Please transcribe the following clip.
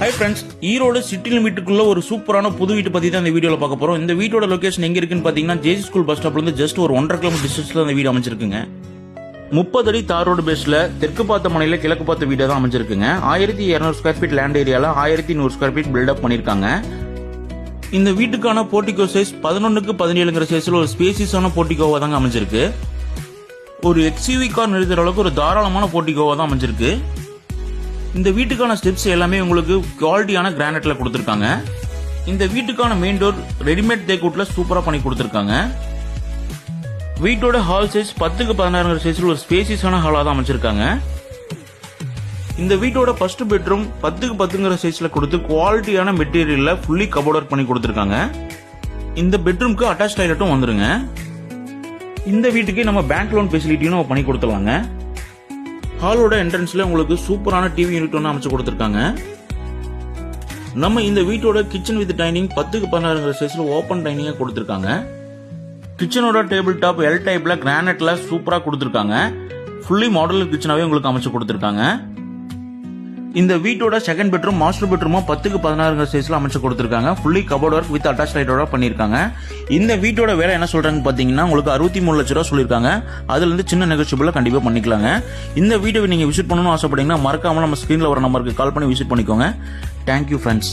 Hi friends, Erode city லிமிட்டுக்குள்ள ஒரு சூப்பரான புது வீட்டு பத்தி தான் இந்த வீடியோல பார்க்க போறோம். இந்த வீட்டோட லொகேஷன் எங்க இருக்குன்னு பாத்தீங்கன்னா ஜேசி ஸ்கூல் பஸ் ஸ்டாப்ல இருந்து ஜஸ்ட் ஒரு 1.5 கிலோமீட்டர் டிஸ்டன்ஸ்ல அந்த வீடு அமைஞ்சிருக்குங்க. 30 அடி தார் ரோடு பேஸ்ல தெற்கு பார்த்த மனையில கிழக்கு பார்த்த வீடு தான் அமைஞ்சிருக்குங்க. 1200 ஸ்கொயர் ஃபீட் லேண்ட் ஏரியால 1100 ஸ்கொயர் ஃபீட் பில்டப் பண்ணிருக்காங்க. இந்த வீட்டுக்கான போர்டிகோ சைஸ் 11க்கு 17ங்கிற சைஸ்ல ஒரு ஸ்பேசியஸான போர்டிகோவா தாங்க அமைஞ்சிருக்கு. ஒரு எக்ஸ்யூவி கார் நிறுத்துற அளவுக்கு ஒரு தாராளமான போர்டிகோவா தான் அமைஞ்சிருக்கு. இந்த வீட்டுக்கான ஸ்டெப்ஸ் எல்லாமே உங்களுக்கு குவாலிட்டியான கிரானைட்ல கொடுத்திருக்காங்க. இந்த வீட்டுக்கான மெயின் டோர் ரெடிமேட் தேக்கூட்ல சூப்பரா பண்ணி கொடுத்திருக்காங்க. வீட்டோட ஹால் சைஸ் 10க்கு 16 சைஸ்ல ஒரு ஸ்பேசியஸான ஹாலா தான் அமைச்சிருக்காங்க. இந்த வீட்டோட ஃபர்ஸ்ட் பெட்ரூம் 10க்கு 10ங்கிற சைஸ்ல கொடுத்து குவாலிட்டியான மெட்டீரியல்ல ஃபுல்லி கபோர்ட் ஒர்க் பண்ணி கொடுத்திருக்காங்க. இந்த பெட்ரூம்க்கு அட்டாச் டாய்லெட்டும் வந்துருங்க. இந்த வீட்டுக்கு நம்ம பேங்க் லோன் ஃபெசிலிட்டியும் பண்ணி கொடுத்துலாங்க. ஹாலோட என்ட்ரன்ஸ்ல உங்களுக்கு சூப்பரான டிவி யூனிட் ஒன்று அமைச்சு கொடுத்திருக்காங்க. நம்ம இந்த வீட்டோட கிச்சன் வித் டைனிங் 10க்கு 16 சைஸ்ல ஓபன் டைனிங்கா கொடுத்திருக்காங்க. கிச்சனோட டேபிள் டாப் எல் டைப்ல கிரானைட்ல சூப்பரா கொடுத்திருக்காங்க. ஃபுல்லி மாடுலர் கிச்சனாவே உங்களுக்கு அமைச்சு கொடுத்திருக்காங்க. இந்த வீட்டோட செகண்ட் பெட்ரூம் மாஸ்டர் பெட்ரூமும் 10க்கு 16 சைஸ்ல அமைச்சு கொடுத்திருக்காங்க. Fully cupboard work with attach லைட்டோட பண்ணிருக்காங்க. இந்த வீட்டோட வேலை என்ன சொல்றாங்கன்னு பாத்தீங்கன்னா உங்களுக்கு 63 லட்சம் ரூபாய் சொல்லிருக்காங்க. அதுல இருந்து சின்ன நெகோஷியபிளா கண்டிப்பா பண்ணிக்கலாங்க. இந்த வீடியோவை நீங்க விசிட் பண்ணணும்னு ஆசைப்பட்டீங்கன்னா மறக்காம நம்ம ஸ்கிரீன்ல வர நம்பருக்கு கால் பண்ணி விசிட் பண்ணிக்கோங்க. Thank you friends.